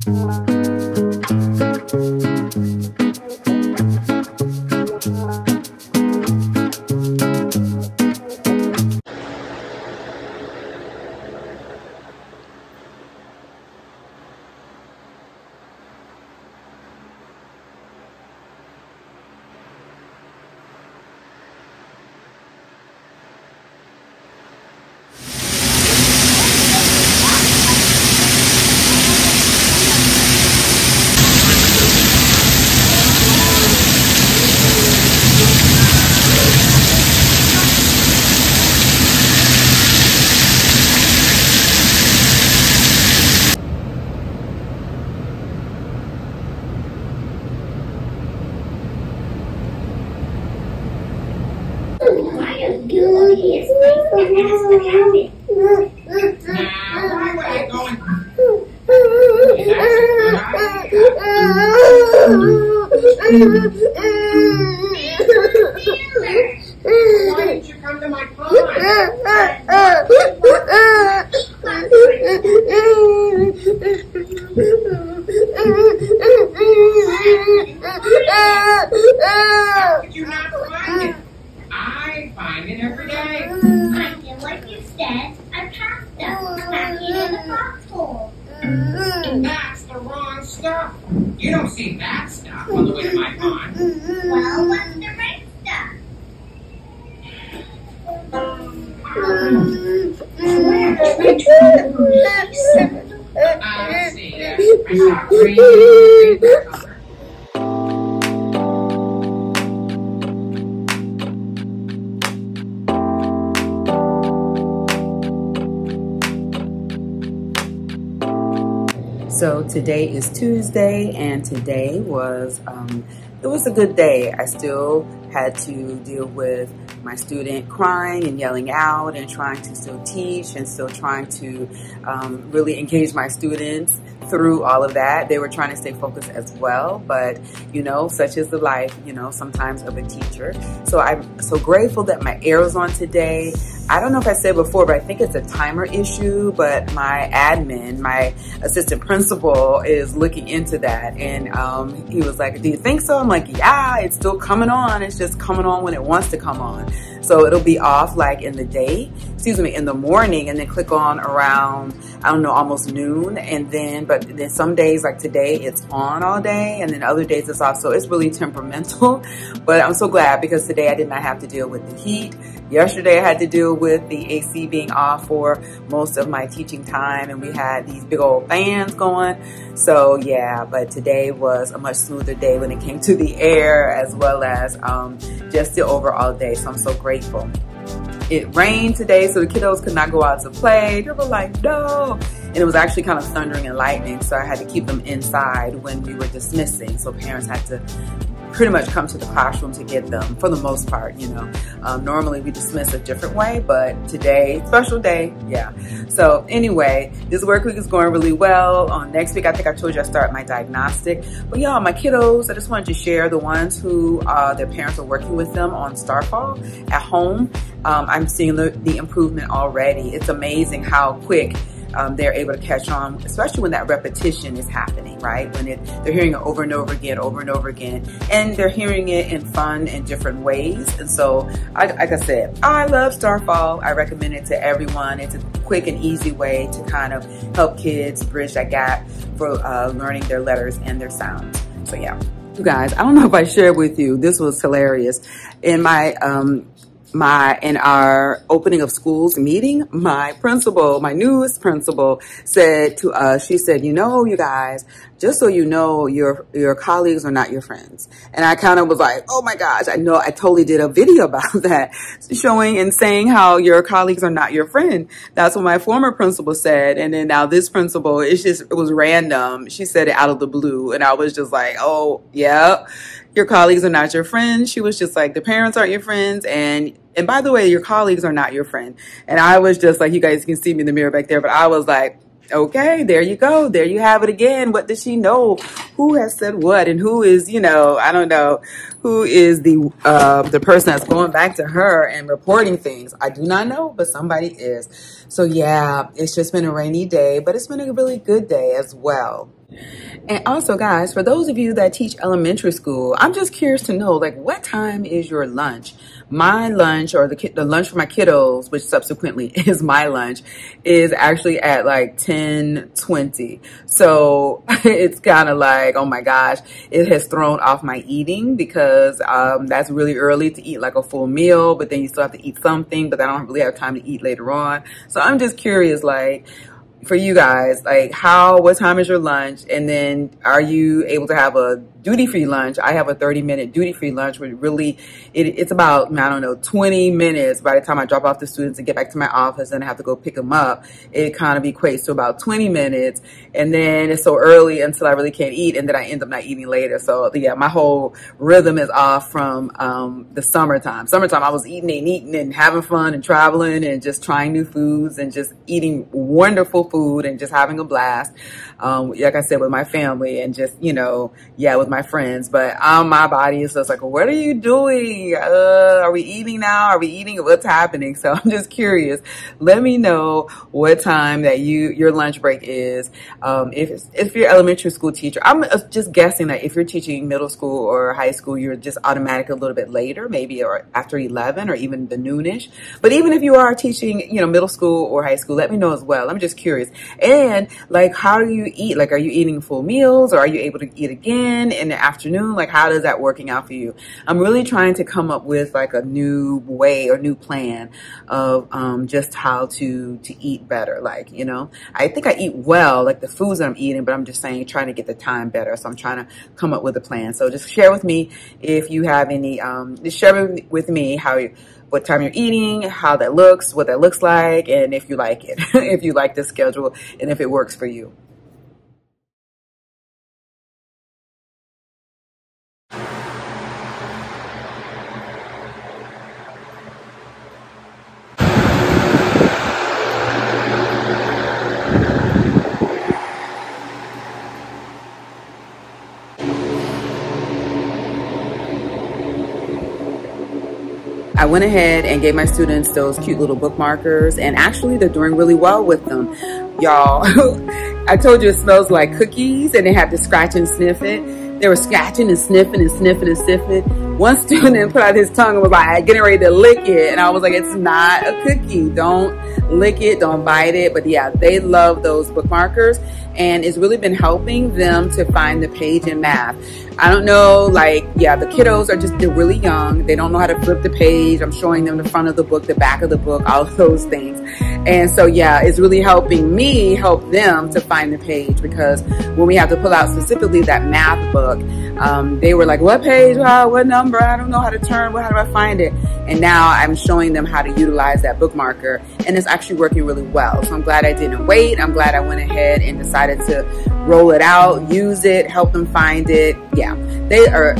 Why didn't you come to my pond? How could you not find it? I find it every day. I did what you said. I passed them. Packing in the foxhole. That's the wrong stuff. You don't see that stuff on the way to my pond. Well, what's the right stuff? Let's see. I saw green color. So today is Tuesday, and today was, it was a good day. I still had to deal with my student crying and yelling out and trying to still teach and still trying to really engage my students through all of that. They were trying to stay focused as well, but you know, such is the life, you know, sometimes of a teacher. So I'm so grateful that my air was on today. I don't know if I said before, but I think it's a timer issue, but my admin, my assistant principal is looking into that. And he was like, do you think so? I'm like, yeah, it's still coming on. It's just coming on when it wants to come on. So it'll be off like in the day, in the morning, and then click on around, I don't know, almost noon. And then, but then some days like today, it's on all day, and then other days it's off. So it's really temperamental, but I'm so glad because today I did not have to deal with the heat. Yesterday I had to deal with the AC being off for most of my teaching time, and we had these big old fans going. So yeah, but today was a much smoother day when it came to the air as well as just the overall day. So I'm so grateful. It rained today, so the kiddos could not go out to play. They were like, no. And it was actually kind of thundering and lightning, so I had to keep them inside when we were dismissing. So parents had to pretty much come to the classroom to get them for the most part, you know. Normally we dismiss a different way, but today, special day, yeah. So anyway, this work week is going really well. Next week, I think I told you I start my diagnostic. But y'all, my kiddos, I just wanted to share the ones who their parents are working with them on Starfall at home. I'm seeing the improvement already. It's amazing how quick they're able to catch on, especially when that repetition is happening, right? When they're hearing it over and over again, and they're hearing it in fun and different ways. And so, like I said, I love Starfall. I recommend it to everyone. It's a quick and easy way to kind of help kids bridge that gap for learning their letters and their sounds. So yeah. You guys, I don't know if I shared with you, this was hilarious. In my in our opening of schools meeting, my principal, my newest principal, said to us, she said, you know, you guys, just so you know, your colleagues are not your friends. And I kind of was like, oh my gosh, I know, I totally did a video about that, showing and saying how your colleagues are not your friend. That's what my former principal said. And then now this principal, it was random. She said it out of the blue. And I was just like, oh yeah, your colleagues are not your friends. She was just like, the parents aren't your friends. And by the way, your colleagues are not your friend. And I was just like, you guys can see me in the mirror back there, but I was like, okay, there you go. There you have it again. What does she know? Who has said what? And who is, you know, I don't know, who is the person that's going back to her and reporting things? I do not know, but somebody is. So yeah, it's just been a rainy day, but it's been a really good day as well. And also, guys, for those of you that teach elementary school, I'm just curious to know, like, what time is your lunch? My lunch, or the lunch for my kiddos, which subsequently is my lunch, is actually at like 10:20. So it's kind of like, oh my gosh, it has thrown off my eating, because that's really early to eat like a full meal, but then you still have to eat something, but I don't really have time to eat later on. So I'm just curious, like, for you guys, like, what time is your lunch? And then are you able to have a duty-free lunch? I have a 30-minute duty-free lunch, which really, it's about, I don't know, 20 minutes by the time I drop off the students and get back to my office and I have to go pick them up. It kind of equates to about 20 minutes. And then it's so early until I really can't eat, and then I end up not eating later. So yeah, my whole rhythm is off from the summertime. Summertime, I was eating and having fun and traveling and just trying new foods and just eating wonderful food and just having a blast. Like I said, with my family and just, with my friends. But my body is just like, what are you doing? Are we eating now? Are we eating? What's happening? So I'm just curious. Let me know what time that your lunch break is. If you're an elementary school teacher, I'm just guessing that if you're teaching middle school or high school, you're just automatically a little bit later, maybe or after 11 or even the noonish. But even if you are teaching, middle school or high school, let me know as well. I'm just curious. And like, how do you eat? Like, are you eating full meals, or are you able to eat again in the afternoon? Like, how does that working out for you? I'm really trying to come up with like a new way or new plan of just how to eat better. Like, I think I eat well, like the foods that I'm eating, but I'm just saying, trying to get the time better. So I'm trying to come up with a plan. So just share with me if you have any, just share with me what time you're eating, how that looks, what that looks like, and if you like it, if you like this schedule, and if it works for you. I went ahead and gave my students those cute little bookmarkers, and actually they're doing really well with them. Y'all, I told you it smells like cookies, and they have to scratch and sniff it. They were scratching and sniffing and sniffing and sniffing. One student put out his tongue and was like, getting ready to lick it. And I was like, it's not a cookie. Don't lick it, don't bite it. But yeah, they love those bookmarkers, and it's really been helping them to find the page in math. I don't know, like, yeah, the kiddos they're really young. They don't know how to flip the page. I'm showing them the front of the book, the back of the book, all of those things. And so, yeah, it's really helping me help them to find the page, because when we have to pull out specifically that math book, they were like, what page? What number? I don't know how to turn. How do I find it? And now I'm showing them how to utilize that bookmarker, and it's actually working really well. So I'm glad I didn't wait. I'm glad I went ahead and decided to roll it out, use it, help them find it. Yeah, they are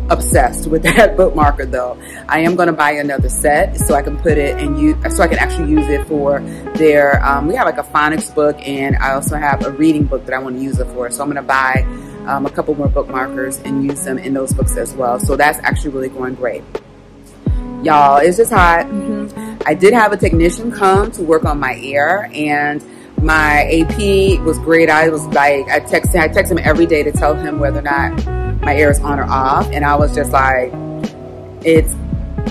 obsessed with that bookmarker though. I am going to buy another set so I can put it and so I can actually use it for their, we have like a phonics book, and I also have a reading book that I want to use it for. So I'm going to buy a couple more bookmarkers and use them in those books as well. So that's actually really going great. Y'all, it's just hot. I did have a technician come to work on my ear, and my AP was great. I was like, I text him every day to tell him whether or not my air is on or off. And I was just like, it's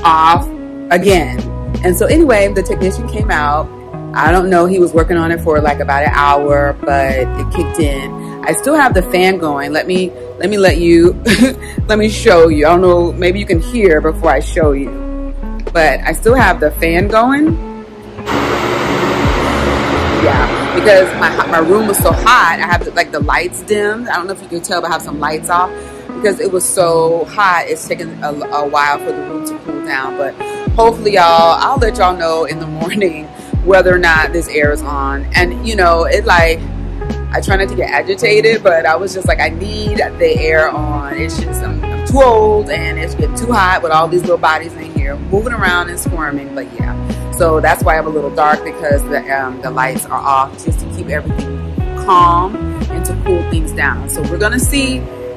off again. And so anyway, the technician came out. I don't know, he was working on it for like about an hour, but it kicked in. I still have the fan going. Let me let you, let me show you. I don't know, maybe you can hear before I show you. But I still have the fan going. Yeah, because my room was so hot. I have like the lights dimmed. I don't know if you can tell, but I have some lights off because it was so hot. It's taken a while for the room to cool down. But hopefully, y'all, I'll let y'all know in the morning whether or not this air is on. And it like, I try not to get agitated, but I was just like, I need the air on. It's just, I'm too old and it's getting too hot with all these little bodies in here moving around and squirming. But yeah, so that's why I'm a little dark, because the lights are off just to keep everything calm and to cool things down. So we're gonna see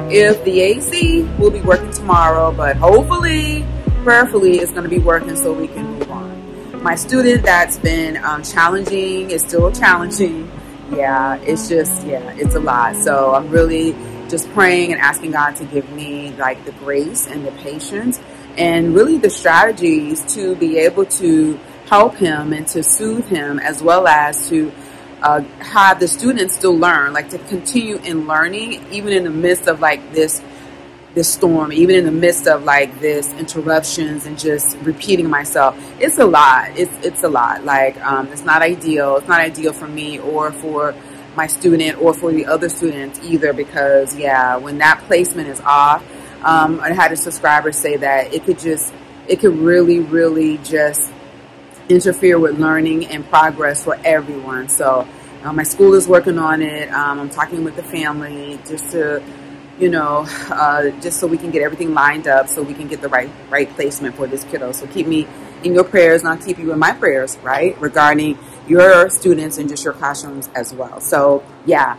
if the AC will be working tomorrow, but hopefully, prayerfully, it's gonna be working so we can move on. My student that's been challenging is still challenging. yeah, it's just, yeah, it's a lot. So I'm really just praying and asking God to give me like the grace and the patience and really the strategies to be able to help him and to soothe him, as well as to have the students still learn, like to continue in learning, even in the midst of like this storm, even in the midst of like this interruptions and just repeating myself. It's a lot. It's a lot. Like it's not ideal. It's not ideal for me or for my student or for the other students either, because yeah, when that placement is off, I had a subscriber say that it could really just interfere with learning and progress for everyone. So my school is working on it. I'm talking with the family just to, you know, just so we can get everything lined up so we can get the right placement for this kiddo. So keep me in your prayers, and I'll keep you in my prayers, right, regarding your students and just your classrooms as well. So yeah,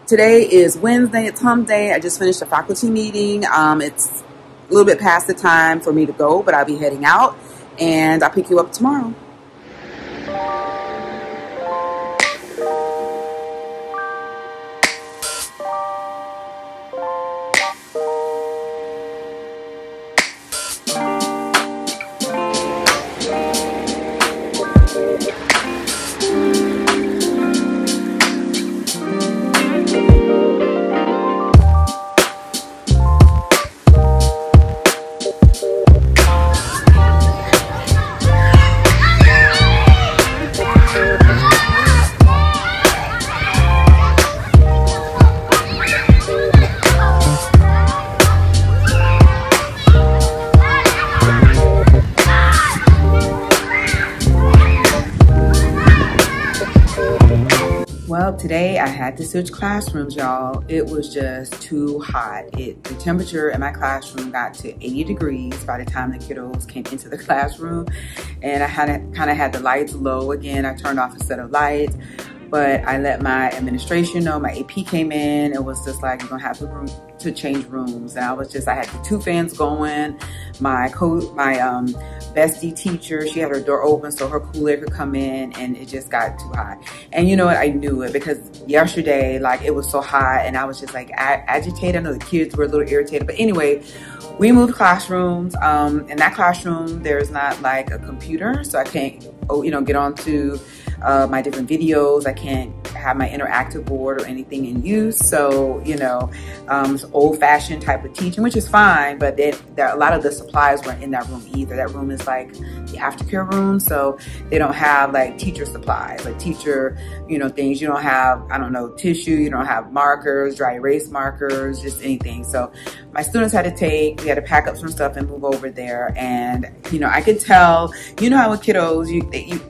today is Wednesday. It's hump day. I just finished a faculty meeting. It's a little bit past the time for me to go, but I'll be heading out, and I'll pick you up tomorrow. Well, today I had to switch classrooms, y'all. It was just too hot. The temperature in my classroom got to 80 degrees by the time the kiddos came into the classroom. And I kind of had the lights low again. I turned off a set of lights, but I let my administration know. My AP came in. It was just like, you're gonna have to change rooms. And I had the 2 fans going. My bestie teacher, she had her door open so her cool air could come in, and it just got too hot. And you know what, I knew it because yesterday, like, it was so hot and I was just like agitated. I know the kids were a little irritated, but anyway, we moved classrooms. In that classroom, there's not like a computer, so I can't, get onto my different videos. I can't have my interactive board or anything in use. So, it's old-fashioned type of teaching, which is fine, but a lot of the supplies weren't in that room either. That room is like the aftercare room, so they don't have like teacher supplies, like teacher, things. You don't have, I don't know, tissue, you don't have markers, dry erase markers, just anything. So my students we had to pack up some stuff and move over there. And, I could tell, how with kiddos,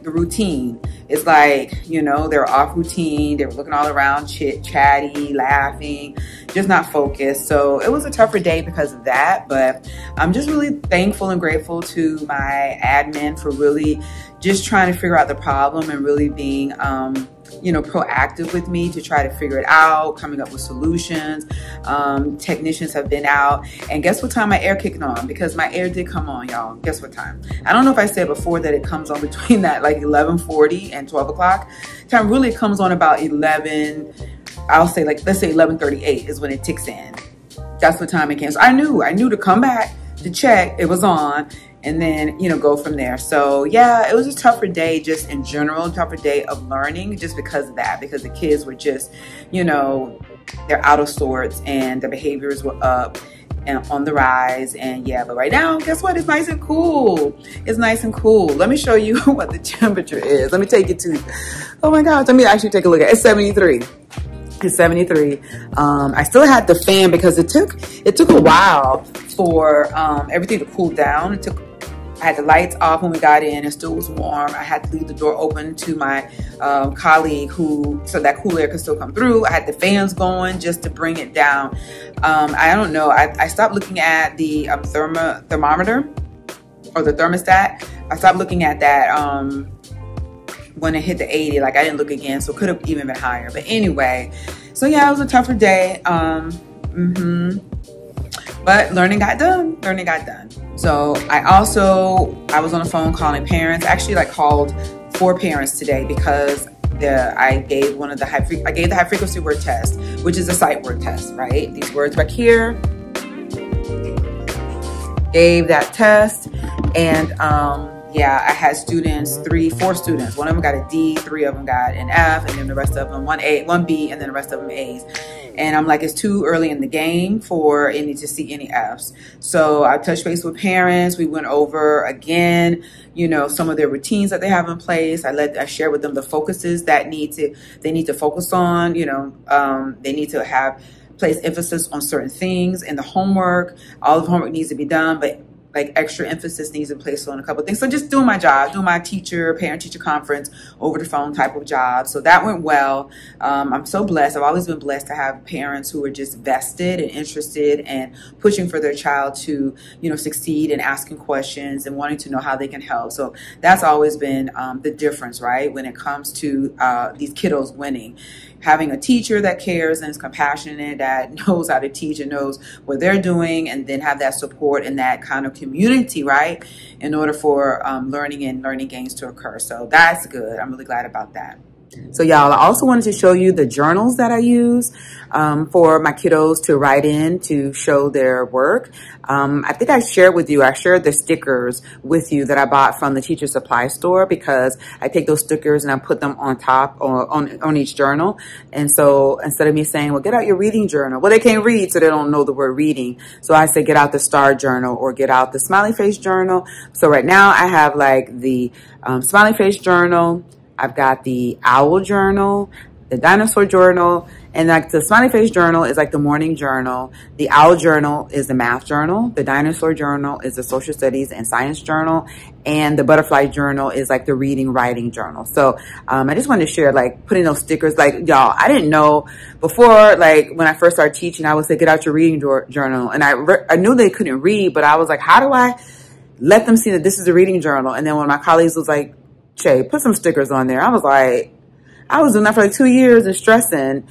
the routine, it's like, they're off routine. They were looking all around, chatty, laughing, just not focused. So it was a tougher day because of that. But I'm just really thankful and grateful to my admin for really just trying to figure out the problem and really being, proactive with me to try to figure it out, coming up with solutions. Technicians have been out, and guess what time my air kicked on? Because my air did come on, y'all. Guess what time? I don't know if I said before that it comes on between that like 11:40 and 12 o'clock. Time really comes on about 11. I'll say let's say 11:38 is when it ticks in. That's what time it came. So I knew to come back to check it was on, and then, go from there. So yeah, it was a tougher day just in general, tougher day of learning just because of that, because the kids were just, they're out of sorts and the behaviors were up and on the rise. And yeah, but right now, guess what? It's nice and cool. It's nice and cool. Let me show you what the temperature is. Let me take you to, oh my gosh, let me actually take a look at it. It's 73. It's 73. I still had the fan because it took a while for everything to cool down. I had the lights off when we got in. It still was warm. I had to leave the door open to my colleague so that cool air could still come through. I had the fans going just to bring it down. I don't know. I stopped looking at the thermometer or the thermostat. I stopped looking at that when it hit the 80. Like, I didn't look again, so it could have even been higher. But anyway, so yeah, it was a tougher day. But learning got done. So I was on the phone calling parents. Actually, called 4 parents today because I gave the high frequency word test, which is a sight word test, right? These words back here. Gave that test, and yeah, I had students, 4 students. One of them got a D, 3 of them got an F, and then the rest of them, 1 B, and then the rest of them A's. And I'm like, it's too early in the game for any to see any F's. So I touched base with parents. We went over again, you know, some of their routines that they have in place. I shared with them the focuses that they need to focus on. You know, they need to place emphasis on certain things in the homework. All of the homework needs to be done, but like extra emphasis needs to be placed on a couple of things. So just doing my job, doing my parent-teacher conference over the phone type of job. So that went well. I'm so blessed. I've always been blessed to have parents who are just vested and interested and pushing for their child to, you know, succeed and asking questions and wanting to know how they can help. So that's always been the difference, right? When it comes to these kiddos winning. Having a teacher that cares and is compassionate, that knows how to teach and knows what they're doing, and then have that support and that kind of community, right, in order for learning and learning gains to occur. So that's good. I'm really glad about that. So y'all, I also wanted to show you the journals that I use for my kiddos to write in to show their work. I think I shared the stickers with you that I bought from the teacher supply store, because I take those stickers and I put them on top or on each journal. And so instead of me saying, well, get out your reading journal. Well, they can't read, so they don't know the word reading. So I say, get out the star journal or get out the smiley face journal. So right now I have like the smiley face journal. I've got the owl journal, the dinosaur journal, and like the smiley face journal is like the morning journal. The owl journal is the math journal. The dinosaur journal is the social studies and science journal. And the butterfly journal is like the reading, writing journal. So I just wanted to share, like, putting those stickers. Like, y'all, I didn't know before, like, when I first started teaching, I would say, get out your reading journal. And I knew they couldn't read, but I was like, how do I let them see that this is a reading journal? And then when my colleagues was like, Che, put some stickers on there. I was like, I was doing that for like 2 years and stressing.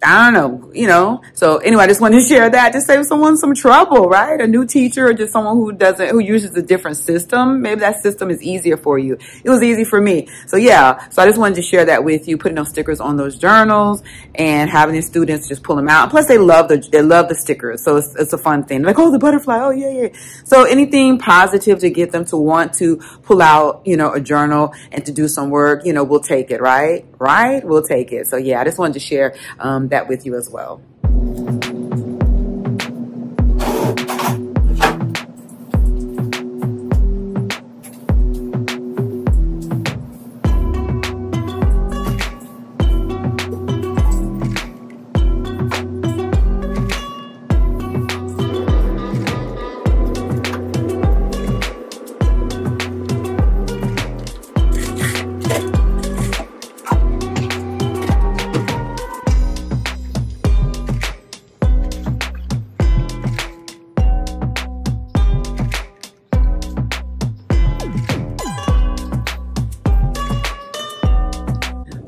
I don't know, you know. So anyway, I just wanted to share that to save someone some trouble, right? A new teacher or just someone who uses a different system. Maybe that system is easier for you. It was easy for me. So yeah, so I just wanted to share that with you, putting those stickers on those journals and having the students just pull them out. Plus they love the stickers. So it's a fun thing. Like, oh, the butterfly. Oh yeah, yeah. So anything positive to get them to want to pull out, you know, a journal and to do some work, you know, we'll take it, right? Right? We'll take it. So yeah, I just wanted to share, that with you as well.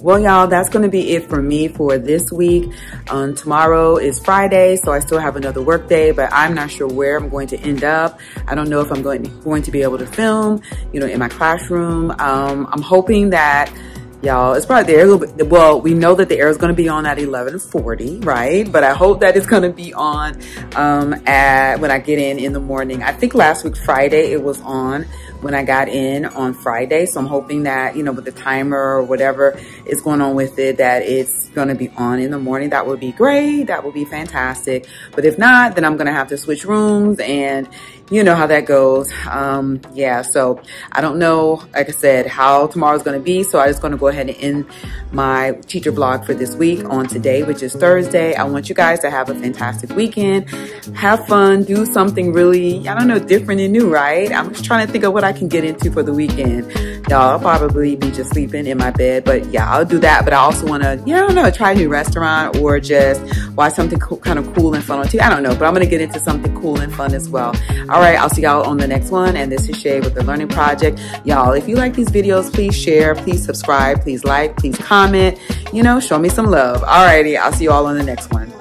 Well, y'all, that's going to be it for me for this week. Tomorrow is Friday, so I still have another work day, but I'm not sure where I'm going to end up. I don't know if I'm going to be able to film, you know, in my classroom. I'm hoping that, y'all, it's probably the air. Well, we know that the air is going to be on at 11:40, right? But I hope that it's going to be on when I get in the morning. I think last week Friday it was on when I got in on Friday. So I'm hoping that, you know, with the timer or whatever is going on with it, that it's going to be on in the morning. That would be great. That would be fantastic. But if not, then I'm going to have to switch rooms, and you know how that goes. Yeah, so I don't know, like I said, how tomorrow's going to be. So I'm just going to go ahead and end my teacher vlog for this week on today, which is Thursday. I want you guys to have a fantastic weekend. Have fun. Do something really, I don't know, different and new, right? I'm just trying to think of what I can get into for the weekend. Y'all, I'll probably be just sleeping in my bed, but yeah, I'll do that. But I also want to, yeah, I don't know, try a new restaurant or just watch something kind of cool and fun on TV. I don't know, but I'm going to get into something cool and fun as well. All right, I'll see y'all on the next one. And this is Shay with The Learning Project. Y'all, if you like these videos, please share, please subscribe, please like, please comment, you know, show me some love. All righty, I'll see you all on the next one.